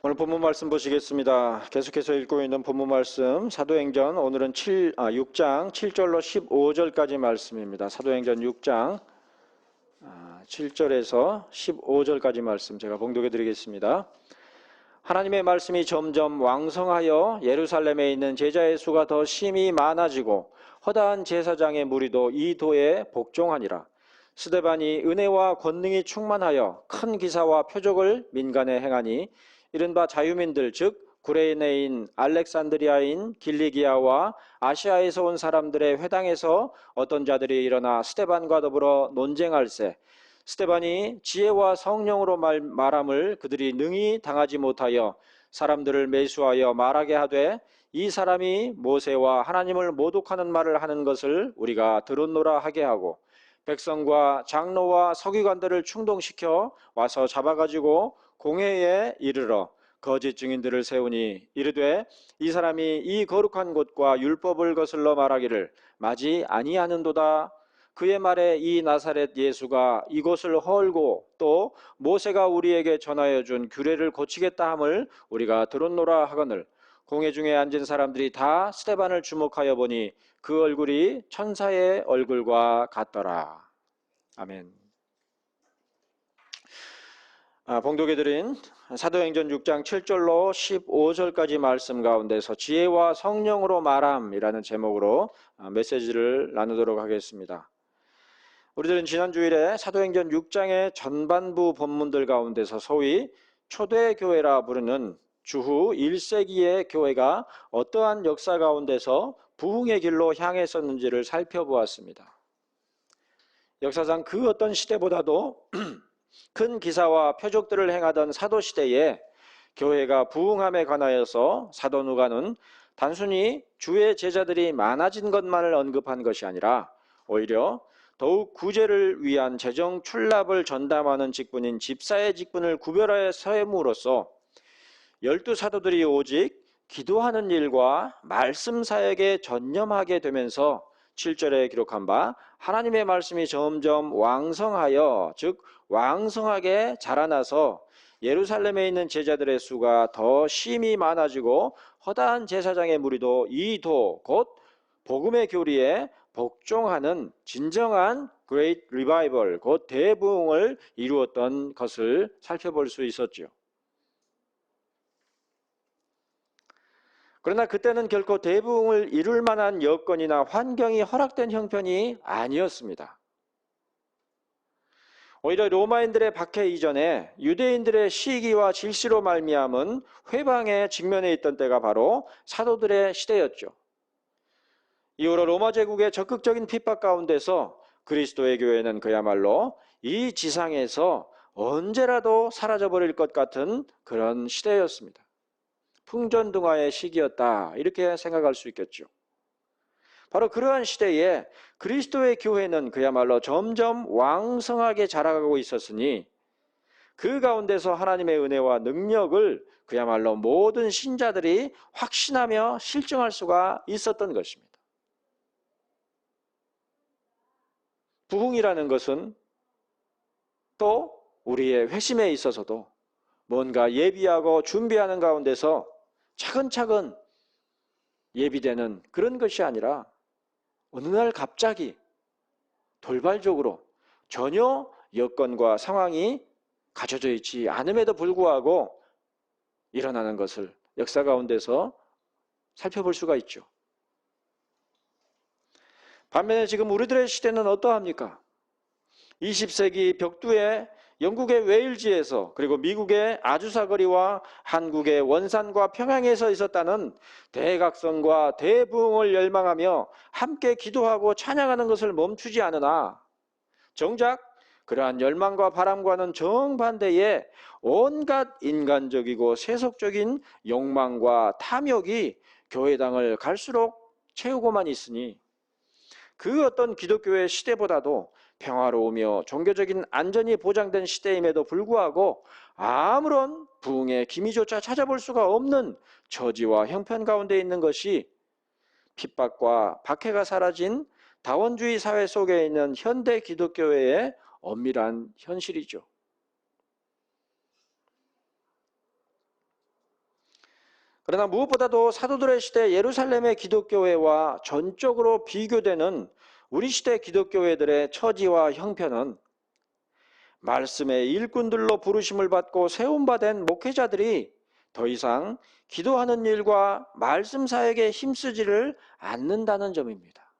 오늘 본문 말씀 보시겠습니다. 계속해서 읽고 있는 본문 말씀 사도행전 오늘은 6장 7절로 15절까지 말씀입니다. 사도행전 6장 7절에서 15절까지 말씀 제가 봉독해 드리겠습니다. 하나님의 말씀이 점점 왕성하여 예루살렘에 있는 제자의 수가 더 심히 많아지고 허다한 제사장의 무리도 이 도에 복종하니라. 스데반이 은혜와 권능이 충만하여 큰 기사와 표적을 민간에 행하니 이른바 자유민들 즉 구레네인 알렉산드리아인 길리기아와 아시아에서 온 사람들의 회당에서 어떤 자들이 일어나 스데반과 더불어 논쟁할세 스데반이 지혜와 성령으로 말함을 그들이 능히 당하지 못하여 사람들을 매수하여 말하게 하되 이 사람이 모세와 하나님을 모독하는 말을 하는 것을 우리가 들었노라 하게 하고 백성과 장로와 서기관들을 충동시켜 와서 잡아가지고 공회에 이르러 거짓 증인들을 세우니 이르되 이 사람이 이 거룩한 곳과 율법을 거슬러 말하기를 마지 아니하는도다. 그의 말에 이 나사렛 예수가 이곳을 헐고 또 모세가 우리에게 전하여 준 규례를 고치겠다 함을 우리가 들었노라 하거늘 공회 중에 앉은 사람들이 다 스데반을 주목하여 보니 그 얼굴이 천사의 얼굴과 같더라. 아멘. 봉독해드린 사도행전 6장 7절로 15절까지 말씀 가운데서 지혜와 성령으로 말함이라는 제목으로 메시지를 나누도록 하겠습니다. 우리들은 지난 주일에 사도행전 6장의 전반부 본문들 가운데서 소위 초대교회라 부르는 주후 1세기의 교회가 어떠한 역사 가운데서 부흥의 길로 향했었는지를 살펴보았습니다. 역사상 그 어떤 시대보다도 큰 기사와 표적들을 행하던 사도시대에 교회가 부흥함에 관하여서 사도 누가는 단순히 주의 제자들이 많아진 것만을 언급한 것이 아니라 오히려 더욱 구제를 위한 재정 출납을 전담하는 직분인 집사의 직분을 구별하여 세움으로써 12사도들이 오직 기도하는 일과 말씀 사역에 전념하게 되면서 7절에 기록한 바 하나님의 말씀이 점점 왕성하여 즉 왕성하게 자라나서 예루살렘에 있는 제자들의 수가 더 심히 많아지고 허다한 제사장의 무리도 이 도 곧 복음의 교리에 복종하는 진정한 Great Revival 곧 대부흥을 이루었던 것을 살펴볼 수 있었죠. 그러나 그때는 결코 대부흥을 이룰 만한 여건이나 환경이 허락된 형편이 아니었습니다. 오히려 로마인들의 박해 이전에 유대인들의 시기와 질시로 말미암은 회방에 직면해 있던 때가 바로 사도들의 시대였죠. 이후로 로마 제국의 적극적인 핍박 가운데서 그리스도의 교회는 그야말로 이 지상에서 언제라도 사라져버릴 것 같은 그런 시대였습니다. 풍전등화의 시기였다 이렇게 생각할 수 있겠죠. 바로 그러한 시대에 그리스도의 교회는 그야말로 점점 왕성하게 자라가고 있었으니 그 가운데서 하나님의 은혜와 능력을 그야말로 모든 신자들이 확신하며 실증할 수가 있었던 것입니다. 부흥이라는 것은 또 우리의 회심에 있어서도 뭔가 예비하고 준비하는 가운데서 차근차근 예비되는 그런 것이 아니라 어느 날 갑자기 돌발적으로 전혀 여건과 상황이 갖춰져 있지 않음에도 불구하고 일어나는 것을 역사 가운데서 살펴볼 수가 있죠. 반면에 지금 우리들의 시대는 어떠합니까? 20세기 벽두에 영국의 웨일즈에서 그리고 미국의 아주사거리와 한국의 원산과 평양에서 있었다는 대각성과 대부흥을 열망하며 함께 기도하고 찬양하는 것을 멈추지 않으나 정작 그러한 열망과 바람과는 정반대의 온갖 인간적이고 세속적인 욕망과 탐욕이 교회당을 갈수록 채우고만 있으니 그 어떤 기독교의 시대보다도 평화로우며 종교적인 안전이 보장된 시대임에도 불구하고 아무런 부흥의 기미조차 찾아볼 수가 없는 처지와 형편 가운데 있는 것이 핍박과 박해가 사라진 다원주의 사회 속에 있는 현대 기독교회의 엄밀한 현실이죠. 그러나 무엇보다도 사도들의 시대 예루살렘의 기독교회와 전적으로 비교되는 우리 시대 기독교회들의 처지와 형편은 말씀의 일꾼들로 부르심을 받고 세움받은 목회자들이 더 이상 기도하는 일과 말씀 사역에 힘쓰지를 않는다는 점입니다.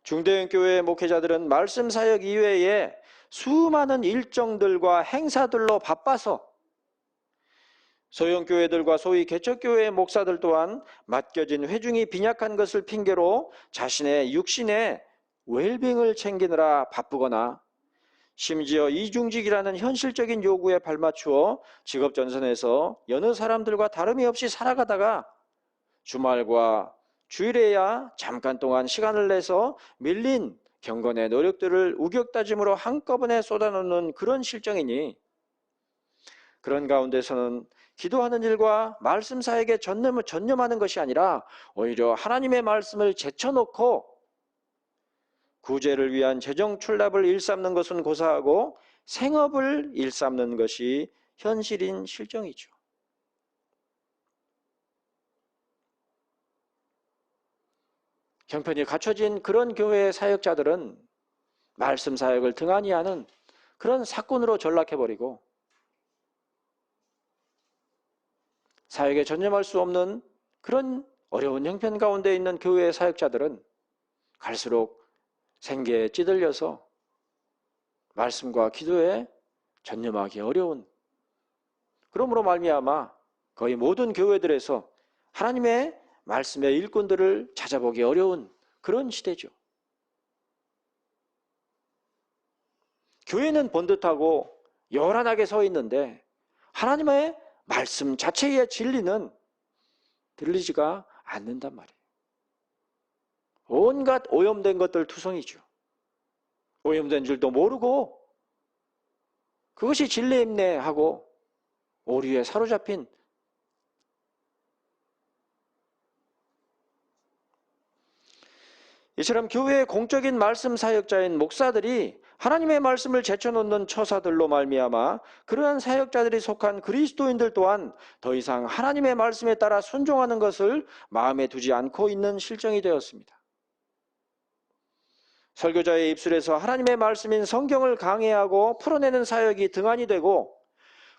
중대형 교회의 목회자들은 말씀 사역 이외에 수많은 일정들과 행사들로 바빠서 소형 교회들과 소위 개척교회의 목사들 또한 맡겨진 회중이 빈약한 것을 핑계로 자신의 육신의 웰빙을 챙기느라 바쁘거나 심지어 이중직이라는 현실적인 요구에 발맞추어 직업전선에서 여느 사람들과 다름이 없이 살아가다가 주말과 주일에야 잠깐 동안 시간을 내서 밀린 경건의 노력들을 우격다짐으로 한꺼번에 쏟아놓는 그런 실정이니 그런 가운데서는 기도하는 일과 말씀 사역에 전념하는 것이 아니라 오히려 하나님의 말씀을 제쳐놓고 구제를 위한 재정 출납을 일삼는 것은 고사하고 생업을 일삼는 것이 현실인 실정이죠. 형편이 갖춰진 그런 교회의 사역자들은 말씀 사역을 등한히 하는 그런 사건으로 전락해버리고 사역에 전념할 수 없는 그런 어려운 형편 가운데 있는 교회의 사역자들은 갈수록 생계에 찌들려서 말씀과 기도에 전념하기 어려운, 그러므로 말미암아 거의 모든 교회들에서 하나님의 말씀의 일꾼들을 찾아보기 어려운 그런 시대죠. 교회는 번듯하고 요란하게 서 있는데 하나님의 말씀 자체의 진리는 들리지가 않는단 말이에요. 온갖 오염된 것들 투성이죠. 오염된 줄도 모르고 그것이 진리임네 하고 오류에 사로잡힌 이처럼 교회의 공적인 말씀 사역자인 목사들이 하나님의 말씀을 제쳐놓는 처사들로 말미암아 그러한 사역자들이 속한 그리스도인들 또한 더 이상 하나님의 말씀에 따라 순종하는 것을 마음에 두지 않고 있는 실정이 되었습니다. 설교자의 입술에서 하나님의 말씀인 성경을 강해하고 풀어내는 사역이 등한히 되고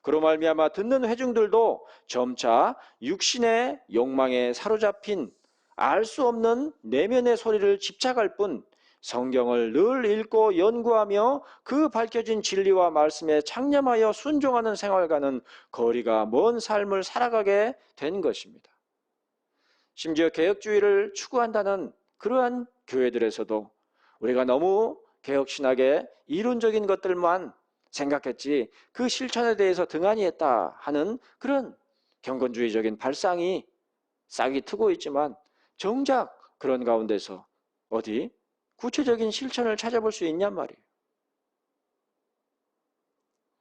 그로 말미암아 듣는 회중들도 점차 육신의 욕망에 사로잡힌 알 수 없는 내면의 소리를 집착할 뿐 성경을 늘 읽고 연구하며 그 밝혀진 진리와 말씀에 창념하여 순종하는 생활과는 거리가 먼 삶을 살아가게 된 것입니다. 심지어 개혁주의를 추구한다는 그러한 교회들에서도 우리가 너무 개혁신학의 이론적인 것들만 생각했지 그 실천에 대해서 등한히 했다 하는 그런 경건주의적인 발상이 싹이 트고 있지만 정작 그런 가운데서 어디 구체적인 실천을 찾아볼 수 있냔 말이에요.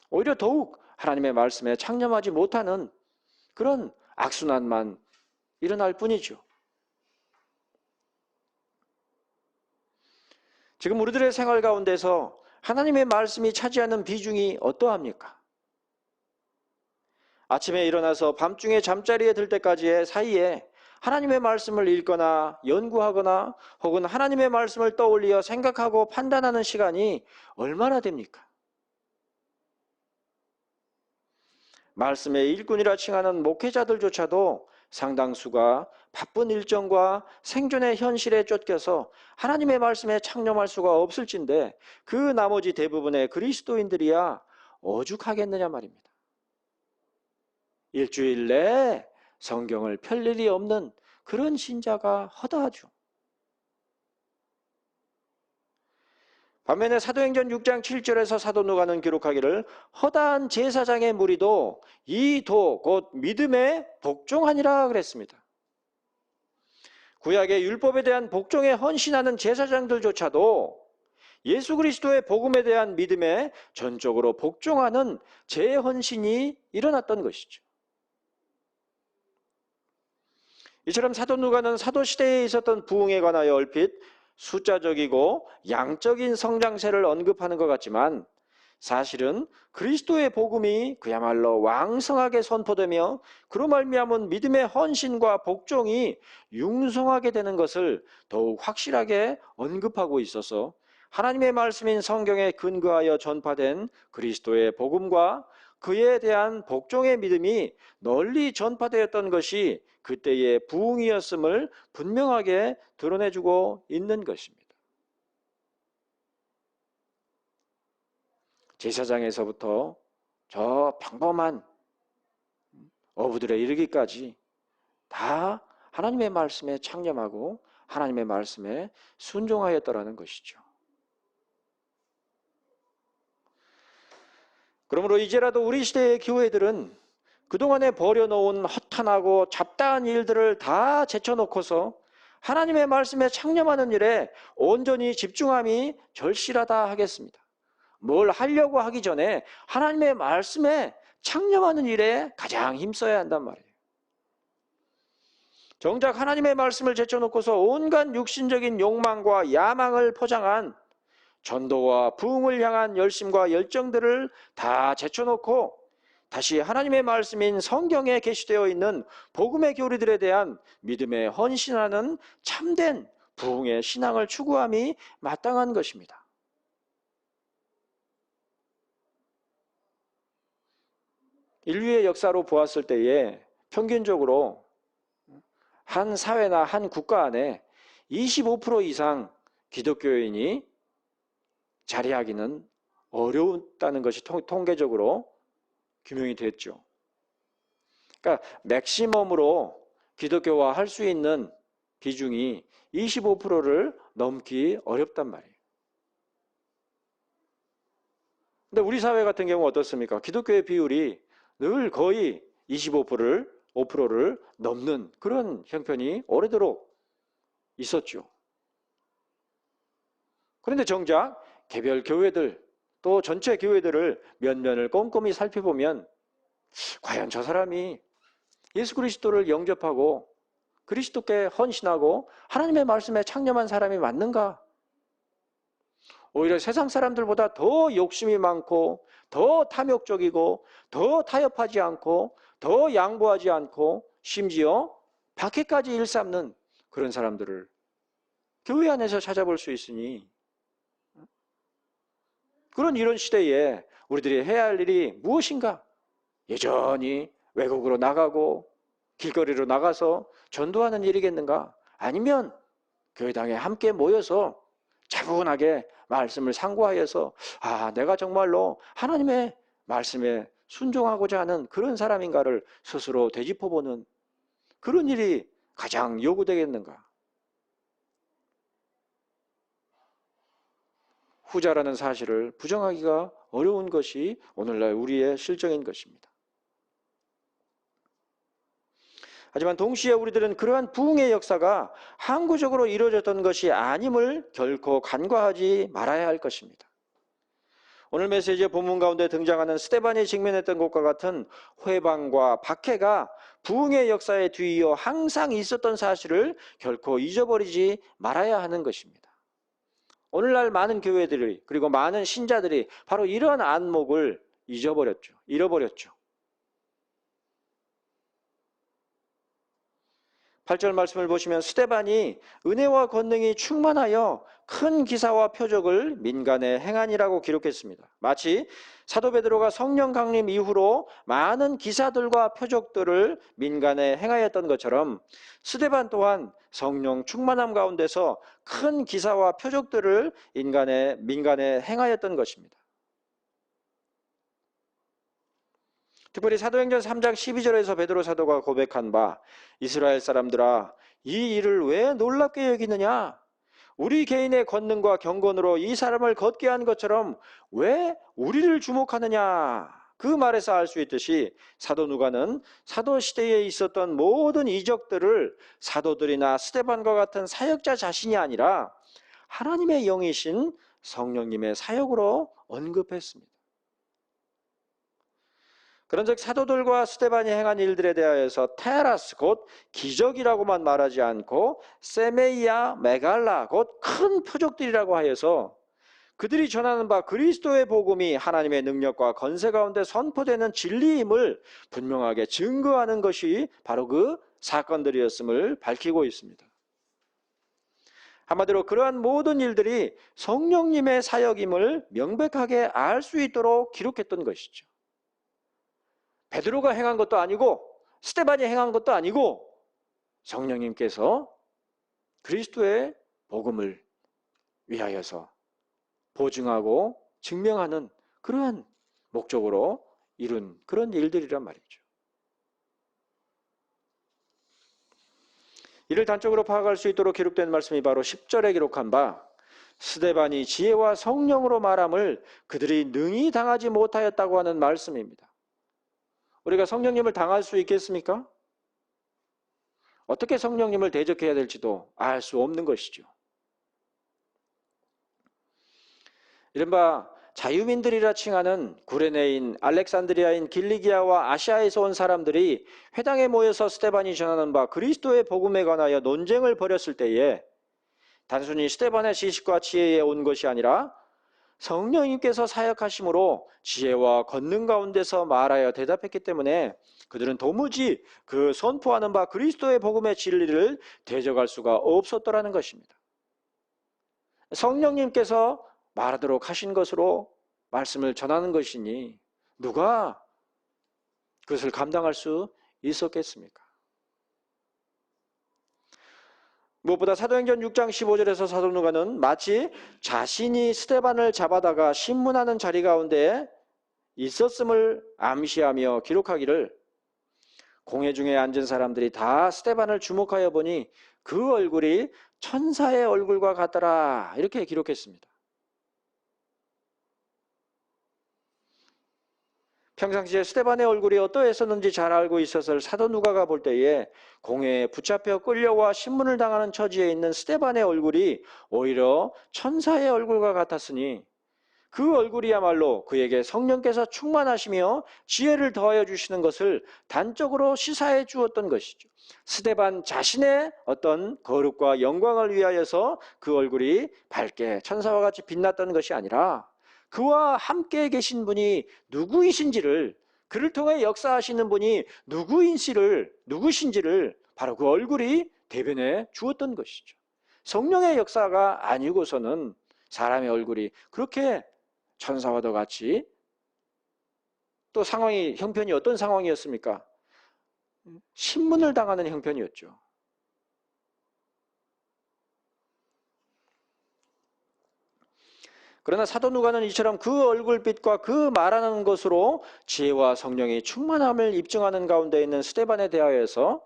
오히려 더욱 하나님의 말씀에 창념하지 못하는 그런 악순환만 일어날 뿐이죠. 지금 우리들의 생활 가운데서 하나님의 말씀이 차지하는 비중이 어떠합니까? 아침에 일어나서 밤중에 잠자리에 들 때까지의 사이에 하나님의 말씀을 읽거나 연구하거나 혹은 하나님의 말씀을 떠올려 생각하고 판단하는 시간이 얼마나 됩니까? 말씀의 일꾼이라 칭하는 목회자들조차도 상당수가 바쁜 일정과 생존의 현실에 쫓겨서 하나님의 말씀에 창념할 수가 없을진데 그 나머지 대부분의 그리스도인들이야 오죽하겠느냐 말입니다. 일주일 내에 성경을 펼 일이 없는 그런 신자가 허다하죠. 반면에 사도행전 6장 7절에서 사도 누가는 기록하기를 허다한 제사장의 무리도 이 도 곧 믿음에 복종하니라 그랬습니다. 구약의 율법에 대한 복종에 헌신하는 제사장들조차도 예수 그리스도의 복음에 대한 믿음에 전적으로 복종하는 재헌신이 일어났던 것이죠. 이처럼 사도 누가는 사도 시대에 있었던 부흥에 관하여 얼핏 숫자적이고 양적인 성장세를 언급하는 것 같지만 사실은 그리스도의 복음이 그야말로 왕성하게 선포되며 그로 말미암은 믿음의 헌신과 복종이 융성하게 되는 것을 더욱 확실하게 언급하고 있어서 하나님의 말씀인 성경에 근거하여 전파된 그리스도의 복음과 그에 대한 복종의 믿음이 널리 전파되었던 것이 그때의 부흥이었음을 분명하게 드러내주고 있는 것입니다. 제사장에서부터 저 평범한 어부들에 이르기까지 다 하나님의 말씀에 창념하고 하나님의 말씀에 순종하였더라는 것이죠. 그러므로 이제라도 우리 시대의 교회들은 그동안에 버려놓은 허탄하고 잡다한 일들을 다 제쳐놓고서 하나님의 말씀에 창념하는 일에 온전히 집중함이 절실하다 하겠습니다. 뭘 하려고 하기 전에 하나님의 말씀에 창념하는 일에 가장 힘써야 한단 말이에요. 정작 하나님의 말씀을 제쳐놓고서 온갖 육신적인 욕망과 야망을 포장한 전도와 부흥을 향한 열심과 열정들을 다 제쳐놓고 다시 하나님의 말씀인 성경에 게시되어 있는 복음의 교리들에 대한 믿음에 헌신하는 참된 부흥의 신앙을 추구함이 마땅한 것입니다. 인류의 역사로 보았을 때에 평균적으로 한 사회나 한 국가 안에 25% 이상 기독교인이 자리하기는 어려웠다는 것이 통계적으로 규명이 됐죠. 그러니까 맥시멈으로 기독교화 할 수 있는 비중이 25%를 넘기 어렵단 말이에요. 근데 우리 사회 같은 경우 어떻습니까? 기독교의 비율이 늘 거의 5%를 넘는 그런 형편이 오래도록 있었죠. 그런데 정작 개별 교회들 또 전체 교회들을 면면을 꼼꼼히 살펴보면 과연 저 사람이 예수 그리스도를 영접하고 그리스도께 헌신하고 하나님의 말씀에 창념한 사람이 맞는가? 오히려 세상 사람들보다 더 욕심이 많고 더 탐욕적이고 더 타협하지 않고 더 양보하지 않고 심지어 박해까지 일삼는 그런 사람들을 교회 안에서 찾아볼 수 있으니 그런 이런 시대에 우리들이 해야 할 일이 무엇인가? 여전히 외국으로 나가고 길거리로 나가서 전도하는 일이겠는가? 아니면 교회당에 함께 모여서 차분하게 말씀을 상고하여서 내가 정말로 하나님의 말씀에 순종하고자 하는 그런 사람인가를 스스로 되짚어보는 그런 일이 가장 요구되겠는가? 후자라는 사실을 부정하기가 어려운 것이 오늘날 우리의 실정인 것입니다. 하지만 동시에 우리들은 그러한 부흥의 역사가 항구적으로 이루어졌던 것이 아님을 결코 간과하지 말아야 할 것입니다. 오늘 메시지의 본문 가운데 등장하는 스데반이 직면했던 것과 같은 회방과 박해가 부흥의 역사에 뒤이어 항상 있었던 사실을 결코 잊어버리지 말아야 하는 것입니다. 오늘날 많은 교회들이 그리고 많은 신자들이 바로 이러한 안목을 잃어버렸죠. 8절 말씀을 보시면 스데반이 은혜와 권능이 충만하여 큰 기사와 표적을 민간에 행하니라고 기록했습니다. 마치 사도 베드로가 성령 강림 이후로 많은 기사들과 표적들을 민간에 행하였던 것처럼 스데반 또한 성령 충만함 가운데서 큰 기사와 표적들을 민간에 행하였던 것입니다. 특별히 사도행전 3장 12절에서 베드로 사도가 고백한 바 이스라엘 사람들아 이 일을 왜 놀랍게 여기느냐? 우리 개인의 권능과 경건으로 이 사람을 걷게 한 것처럼 왜 우리를 주목하느냐? 그 말에서 알 수 있듯이 사도 누가는 사도 시대에 있었던 모든 이적들을 사도들이나 스데반과 같은 사역자 자신이 아니라 하나님의 영이신 성령님의 사역으로 언급했습니다. 그런즉 사도들과 스데반이 행한 일들에 대하여서 테라스 곧 기적이라고만 말하지 않고 세메이아 메갈라 곧 큰 표적들이라고 하여서 그들이 전하는 바 그리스도의 복음이 하나님의 능력과 건세 가운데 선포되는 진리임을 분명하게 증거하는 것이 바로 그 사건들이었음을 밝히고 있습니다. 한마디로 그러한 모든 일들이 성령님의 사역임을 명백하게 알 수 있도록 기록했던 것이죠. 베드로가 행한 것도 아니고 스데반이 행한 것도 아니고 성령님께서 그리스도의 복음을 위하여서 보증하고 증명하는 그러한 목적으로 이룬 그런 일들이란 말이죠. 이를 단적으로 파악할 수 있도록 기록된 말씀이 바로 10절에 기록한 바 스데반이 지혜와 성령으로 말함을 그들이 능히 당하지 못하였다고 하는 말씀입니다. 우리가 성령님을 당할 수 있겠습니까? 어떻게 성령님을 대적해야 될지도 알 수 없는 것이죠. 이른바 자유민들이라 칭하는 구레네인, 알렉산드리아인, 길리기아와 아시아에서 온 사람들이 회당에 모여서 스데반이 전하는 바 그리스도의 복음에 관하여 논쟁을 벌였을 때에 단순히 스데반의 지식과 지혜에 온 것이 아니라 성령님께서 사역하심으로 지혜와 권능 가운데서 말하여 대답했기 때문에 그들은 도무지 그 선포하는 바 그리스도의 복음의 진리를 대적할 수가 없었더라는 것입니다. 성령님께서 말하도록 하신 것으로 말씀을 전하는 것이니 누가 그것을 감당할 수 있었겠습니까? 무엇보다 사도행전 6장 15절에서 사도 누가는 마치 자신이 스데반을 잡아다가 신문하는 자리 가운데 있었음을 암시하며 기록하기를 공회 중에 앉은 사람들이 다 스데반을 주목하여 보니 그 얼굴이 천사의 얼굴과 같더라 이렇게 기록했습니다. 평상시에 스데반의 얼굴이 어떠했었는지 잘 알고 있었을 사도 누가가 볼 때에 공회에 붙잡혀 끌려와 신문을 당하는 처지에 있는 스데반의 얼굴이 오히려 천사의 얼굴과 같았으니 그 얼굴이야말로 그에게 성령께서 충만하시며 지혜를 더하여 주시는 것을 단적으로 시사해 주었던 것이죠. 스데반 자신의 어떤 거룩과 영광을 위하여서 그 얼굴이 밝게 천사와 같이 빛났던 것이 아니라 그와 함께 계신 분이 누구이신지를, 그를 통해 역사하시는 분이 누구신지를 바로 그 얼굴이 대변해 주었던 것이죠. 성령의 역사가 아니고서는 사람의 얼굴이 그렇게 천사와도 같이, 또 형편이 어떤 상황이었습니까? 신문을 당하는 형편이었죠. 그러나 사도 누가는 이처럼 그 얼굴빛과 그 말하는 것으로 지혜와 성령의 충만함을 입증하는 가운데 있는 스데반에 대하여서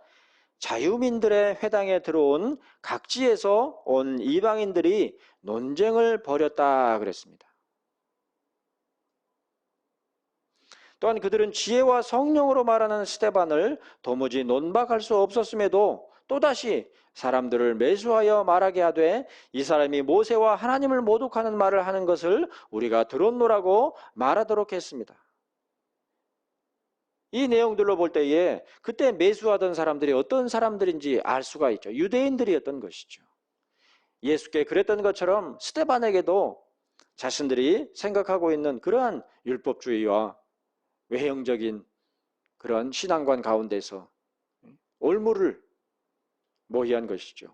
자유민들의 회당에 들어온 각지에서 온 이방인들이 논쟁을 벌였다 그랬습니다. 또한 그들은 지혜와 성령으로 말하는 스데반을 도무지 논박할 수 없었음에도 또다시 사람들을 매수하여 말하게 하되 이 사람이 모세와 하나님을 모독하는 말을 하는 것을 우리가 들었노라고 말하도록 했습니다. 이 내용들로 볼 때에 그때 매수하던 사람들이 어떤 사람들인지 알 수가 있죠. 유대인들이었던 것이죠. 예수께 그랬던 것처럼 스데반에게도 자신들이 생각하고 있는 그러한 율법주의와 외형적인 그런 신앙관 가운데서 올무를 모의한 것이죠.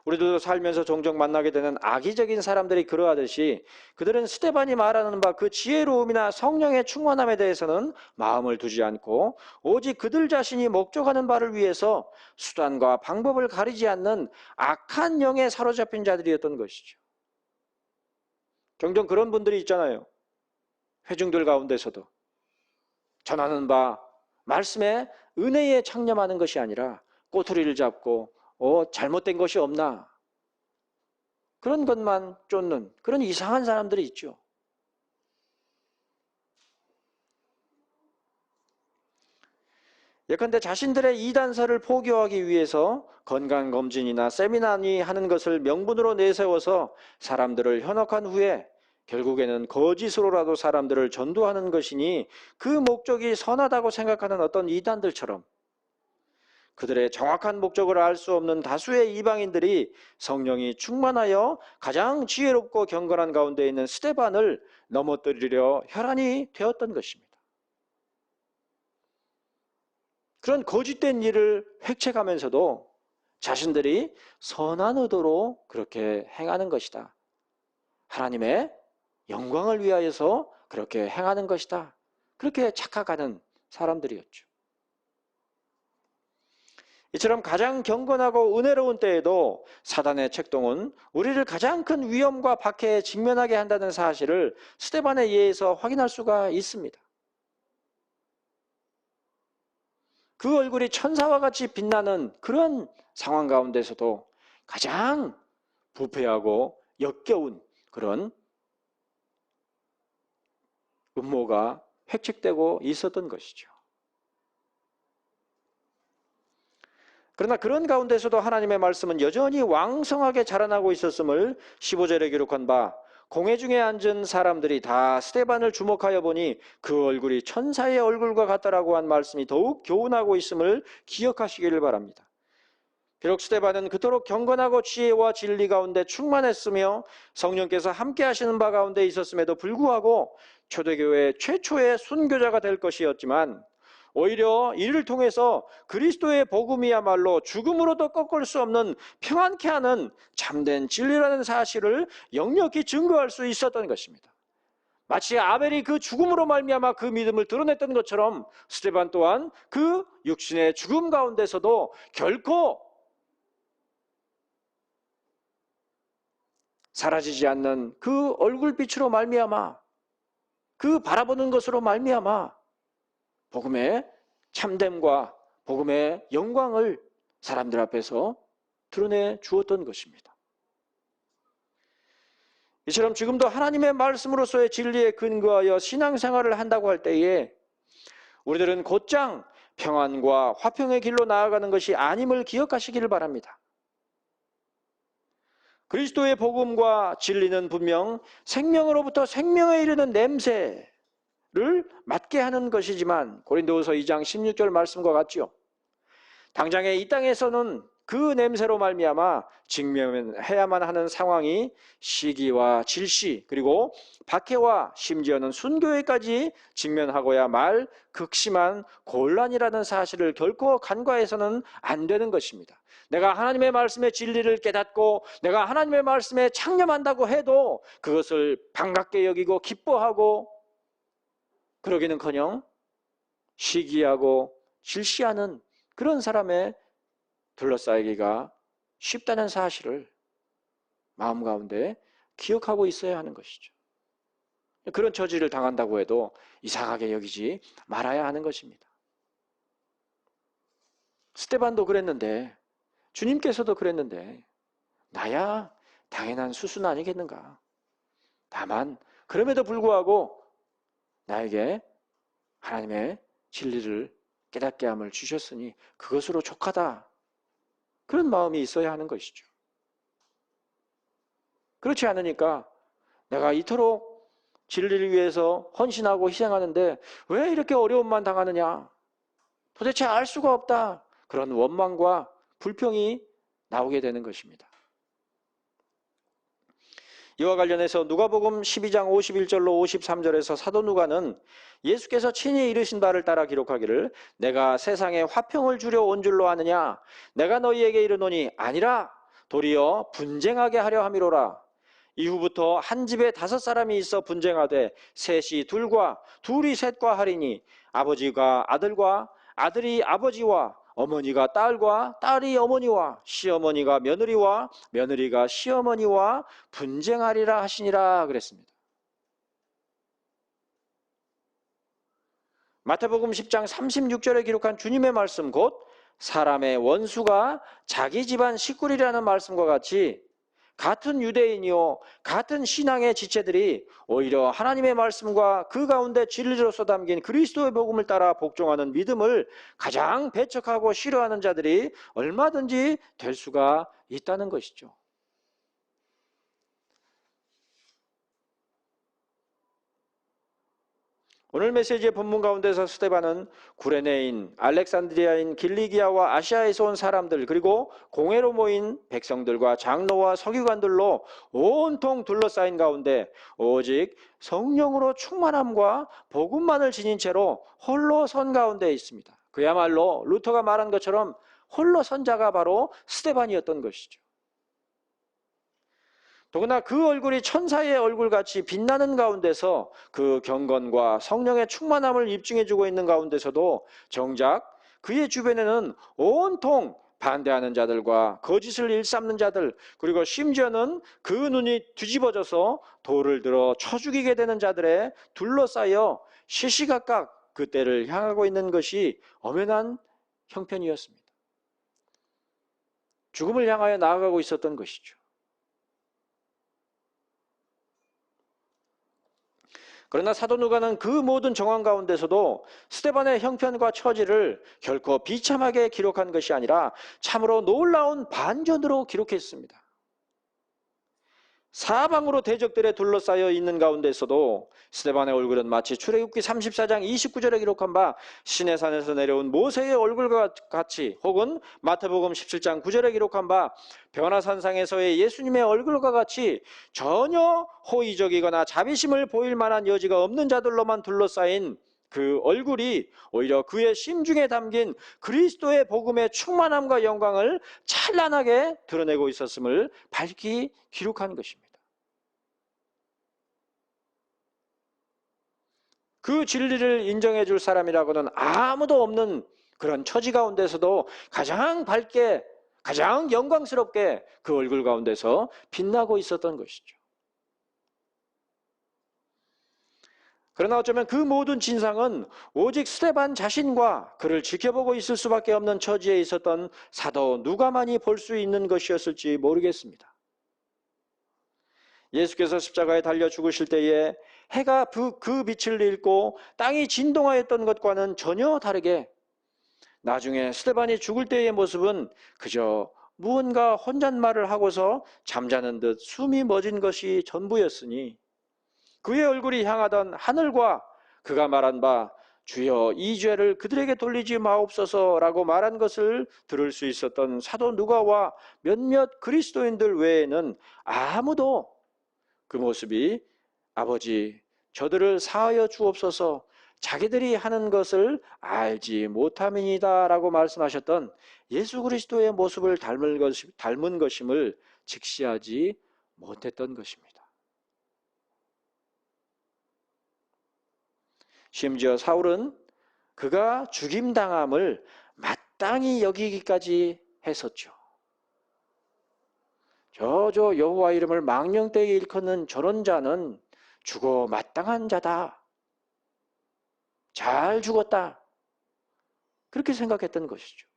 우리들도 살면서 종종 만나게 되는 악의적인 사람들이 그러하듯이 그들은 스데반이 말하는 바 그 지혜로움이나 성령의 충만함에 대해서는 마음을 두지 않고 오직 그들 자신이 목적하는 바를 위해서 수단과 방법을 가리지 않는 악한 영에 사로잡힌 자들이었던 것이죠. 종종 그런 분들이 있잖아요. 회중들 가운데서도 전하는 바 말씀에 은혜에 창념하는 것이 아니라 꼬투리를 잡고 잘못된 것이 없나 그런 것만 쫓는 그런 이상한 사람들이 있죠. 예컨대 자신들의 이단설을 포교하기 위해서 건강검진이나 세미나니 하는 것을 명분으로 내세워서 사람들을 현혹한 후에 결국에는 거짓으로라도 사람들을 전도하는 것이니 그 목적이 선하다고 생각하는 어떤 이단들처럼 그들의 정확한 목적을 알 수 없는 다수의 이방인들이 성령이 충만하여 가장 지혜롭고 경건한 가운데 있는 스데반을 넘어뜨리려 혈안이 되었던 것입니다. 그런 거짓된 일을 획책하면서도 자신들이 선한 의도로 그렇게 행하는 것이다. 하나님의 영광을 위하여서 그렇게 행하는 것이다. 그렇게 착각하는 사람들이었죠. 이처럼 가장 경건하고 은혜로운 때에도 사단의 책동은 우리를 가장 큰 위험과 박해에 직면하게 한다는 사실을 스데반의 예에서 확인할 수가 있습니다. 그 얼굴이 천사와 같이 빛나는 그런 상황 가운데서도 가장 부패하고 역겨운 그런 음모가 획책되고 있었던 것이죠. 그러나 그런 가운데서도 하나님의 말씀은 여전히 왕성하게 자라나고 있었음을 15절에 기록한 바, 공회 중에 앉은 사람들이 다 스데반을 주목하여 보니 그 얼굴이 천사의 얼굴과 같다라고 한 말씀이 더욱 교훈하고 있음을 기억하시기를 바랍니다. 비록 스데반은 그토록 경건하고 지혜와 진리 가운데 충만했으며 성령께서 함께 하시는 바 가운데 있었음에도 불구하고 초대교회 최초의 순교자가 될 것이었지만, 오히려 이를 통해서 그리스도의 복음이야말로 죽음으로도 꺾을 수 없는 평안케 하는 참된 진리라는 사실을 역력히 증거할 수 있었던 것입니다. 마치 아벨이 그 죽음으로 말미암아 그 믿음을 드러냈던 것처럼 스데반 또한 그 육신의 죽음 가운데서도 결코 사라지지 않는 그 얼굴빛으로 말미암아, 그 바라보는 것으로 말미암아 복음의 참됨과 복음의 영광을 사람들 앞에서 드러내 주었던 것입니다. 이처럼 지금도 하나님의 말씀으로서의 진리에 근거하여 신앙생활을 한다고 할 때에 우리들은 곧장 평안과 화평의 길로 나아가는 것이 아님을 기억하시기를 바랍니다. 그리스도의 복음과 진리는 분명 생명으로부터 생명에 이르는 냄새를 맡게 하는 것이지만, 고린도후서 2장 16절 말씀과 같지요. 당장에 이 땅에서는 그 냄새로 말미암아 직면해야만 하는 상황이 시기와 질시, 그리고 박해와 심지어는 순교에까지 직면하고야 말 극심한 곤란이라는 사실을 결코 간과해서는 안 되는 것입니다. 내가 하나님의 말씀의 진리를 깨닫고 내가 하나님의 말씀에 창념한다고 해도 그것을 반갑게 여기고 기뻐하고 그러기는커녕 시기하고 질시하는 그런 사람의 둘러싸이기가 쉽다는 사실을 마음 가운데 기억하고 있어야 하는 것이죠. 그런 처지를 당한다고 해도 이상하게 여기지 말아야 하는 것입니다. 스데반도 그랬는데, 주님께서도 그랬는데 나야 당연한 수순 아니겠는가. 다만 그럼에도 불구하고 나에게 하나님의 진리를 깨닫게 함을 주셨으니 그것으로 족하다, 그런 마음이 있어야 하는 것이죠. 그렇지 않으니까 내가 이토록 진리를 위해서 헌신하고 희생하는데 왜 이렇게 어려움만 당하느냐, 도대체 알 수가 없다, 그런 원망과 불평이 나오게 되는 것입니다. 이와 관련해서 누가복음 12장 51절로 53절에서 사도 누가는 예수께서 친히 이르신 바를 따라 기록하기를, 내가 세상에 화평을 주려 온 줄로 아느냐, 내가 너희에게 이르노니 아니라 도리어 분쟁하게 하려 함이로라. 이후부터 한 집에 5사람이 있어 분쟁하되 셋이 둘과 둘이 셋과 하리니 아버지가 아들과 아들이 아버지와 어머니가 딸과 딸이 어머니와 시어머니가 며느리와 며느리가 시어머니와 분쟁하리라 하시니라 그랬습니다. 마태복음 10장 36절에 기록한 주님의 말씀, 곧 사람의 원수가 자기 집안 식구리라는 말씀과 같이 같은 유대인이요 같은 신앙의 지체들이 오히려 하나님의 말씀과 그 가운데 진리로서 담긴 그리스도의 복음을 따라 복종하는 믿음을 가장 배척하고 싫어하는 자들이 얼마든지 될 수가 있다는 것이죠. 오늘 메시지의 본문 가운데서 스데반은 구레네인, 알렉산드리아인, 길리기아와 아시아에서 온 사람들, 그리고 공회로 모인 백성들과 장로와 서기관들로 온통 둘러싸인 가운데 오직 성령으로 충만함과 복음만을 지닌 채로 홀로 선 가운데 있습니다. 그야말로 루터가 말한 것처럼 홀로 선 자가 바로 스데반이었던 것이죠. 더구나 그 얼굴이 천사의 얼굴같이 빛나는 가운데서 그 경건과 성령의 충만함을 입증해주고 있는 가운데서도 정작 그의 주변에는 온통 반대하는 자들과 거짓을 일삼는 자들, 그리고 심지어는 그 눈이 뒤집어져서 돌을 들어 쳐 죽이게 되는 자들에 둘러싸여 시시각각 그 때를 향하고 있는 것이 엄연한 형편이었습니다. 죽음을 향하여 나아가고 있었던 것이죠. 그러나 사도 누가는 그 모든 정황 가운데서도 스데반의 형편과 처지를 결코 비참하게 기록한 것이 아니라 참으로 놀라운 반전으로 기록했습니다. 사방으로 대적들에 둘러싸여 있는 가운데서도 스데반의 얼굴은 마치 출애굽기 34장 29절에 기록한 바 시내 산에서 내려온 모세의 얼굴과 같이, 혹은 마태복음 17장 9절에 기록한 바 변화산상에서의 예수님의 얼굴과 같이 전혀 호의적이거나 자비심을 보일 만한 여지가 없는 자들로만 둘러싸인 그 얼굴이 오히려 그의 심중에 담긴 그리스도의 복음의 충만함과 영광을 찬란하게 드러내고 있었음을 밝히 기록한 것입니다. 그 진리를 인정해 줄 사람이라고는 아무도 없는 그런 처지 가운데서도 가장 밝게, 가장 영광스럽게 그 얼굴 가운데서 빛나고 있었던 것이죠. 그러나 어쩌면 그 모든 진상은 오직 스데반 자신과 그를 지켜보고 있을 수밖에 없는 처지에 있었던 사도 누가만이 볼 수 있는 것이었을지 모르겠습니다. 예수께서 십자가에 달려 죽으실 때에 해가 그 빛을 잃고 땅이 진동하였던 것과는 전혀 다르게 나중에 스데반이 죽을 때의 모습은 그저 무언가 혼잣말을 하고서 잠자는 듯 숨이 멎은 것이 전부였으니 그의 얼굴이 향하던 하늘과 그가 말한 바 주여 이 죄를 그들에게 돌리지 마옵소서라고 말한 것을 들을 수 있었던 사도 누가와 몇몇 그리스도인들 외에는 아무도 그 모습이 아버지 저들을 사하여 주옵소서, 자기들이 하는 것을 알지 못함이니이다 라고 말씀하셨던 예수 그리스도의 모습을 닮은 것임을 직시하지 못했던 것입니다. 심지어 사울은 그가 죽임당함을 마땅히 여기기까지 했었죠. 저 여호와 이름을 망령되이 일컫는 저런 자는 죽어 마땅한 자다. 잘 죽었다. 그렇게 생각했던 것이죠.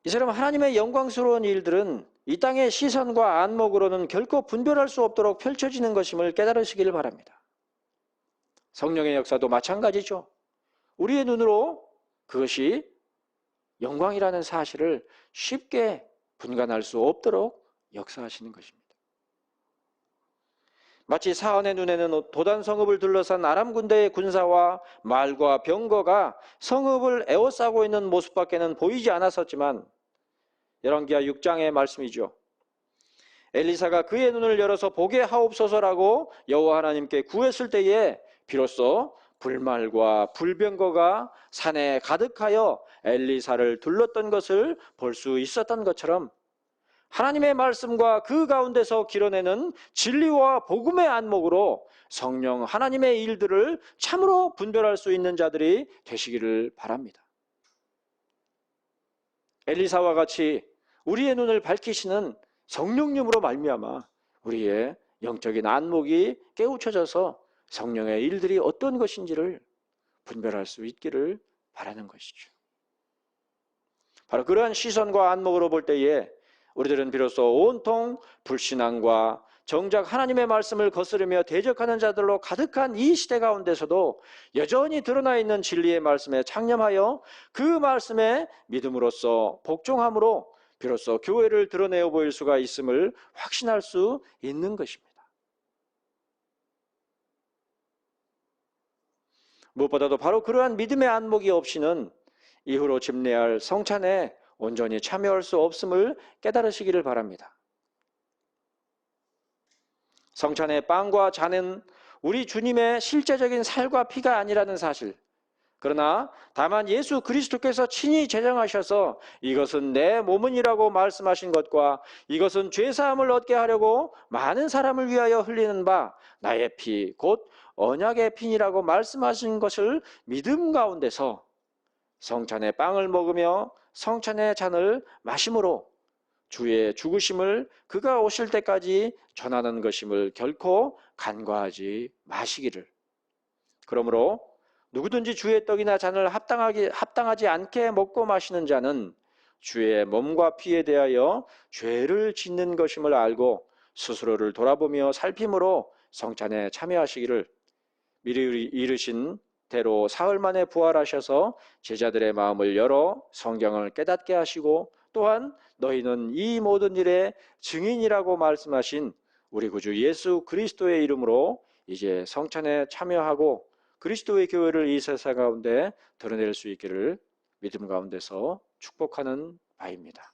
이 사람 하나님의 영광스러운 일들은 이 땅의 시선과 안목으로는 결코 분별할 수 없도록 펼쳐지는 것임을 깨달으시기를 바랍니다. 성령의 역사도 마찬가지죠. 우리의 눈으로 그것이 영광이라는 사실을 쉽게 분간할 수 없도록 역사하시는 것입니다. 마치 사안의 눈에는 도단 성읍을 둘러싼 아람 군대의 군사와 말과 병거가 성읍을 에워싸고 있는 모습밖에는 보이지 않았었지만 열왕기하 6장의 말씀이죠. 엘리사가 그의 눈을 열어서 보게 하옵소서라고 여호와 하나님께 구했을 때에 비로소 불말과 불병거가 산에 가득하여 엘리사를 둘렀던 것을 볼 수 있었던 것처럼 하나님의 말씀과 그 가운데서 길어내는 진리와 복음의 안목으로 성령 하나님의 일들을 참으로 분별할 수 있는 자들이 되시기를 바랍니다. 엘리사와 같이 우리의 눈을 밝히시는 성령님으로 말미암아 우리의 영적인 안목이 깨우쳐져서 성령의 일들이 어떤 것인지를 분별할 수 있기를 바라는 것이죠. 바로 그러한 시선과 안목으로 볼 때에 우리들은 비로소 온통 불신앙과 정작 하나님의 말씀을 거스르며 대적하는 자들로 가득한 이 시대 가운데서도 여전히 드러나 있는 진리의 말씀에 창념하여 그 말씀에 믿음으로써 복종함으로 비로소 교회를 드러내어 보일 수가 있음을 확신할 수 있는 것입니다. 무엇보다도 바로 그러한 믿음의 안목이 없이는 이후로 집례할 성찬에 온전히 참여할 수 없음을 깨달으시기를 바랍니다. 성찬의 빵과 잔은 우리 주님의 실제적인 살과 피가 아니라는 사실, 그러나 다만 예수 그리스도께서 친히 제정하셔서 이것은 내 몸은이라고 말씀하신 것과 이것은 죄사함을 얻게 하려고 많은 사람을 위하여 흘리는 바 나의 피 곧 언약의 피니라고 말씀하신 것을 믿음 가운데서 성찬의 빵을 먹으며 성찬의 잔을 마심으로 주의 죽으심을 그가 오실 때까지 전하는 것임을 결코 간과하지 마시기를. 그러므로 누구든지 주의 떡이나 잔을 합당하지 않게 먹고 마시는 자는 주의 몸과 피에 대하여 죄를 짓는 것임을 알고 스스로를 돌아보며 살핌으로 성찬에 참여하시기를. 미리 이르신 대로 사흘 만에 부활하셔서 제자들의 마음을 열어 성경을 깨닫게 하시고 또한 너희는 이 모든 일의 증인이라고 말씀하신 우리 구주 예수 그리스도의 이름으로 이제 성찬에 참여하고 그리스도의 교회를 이 세상 가운데 드러낼 수 있기를 믿음 가운데서 축복하는 바입니다.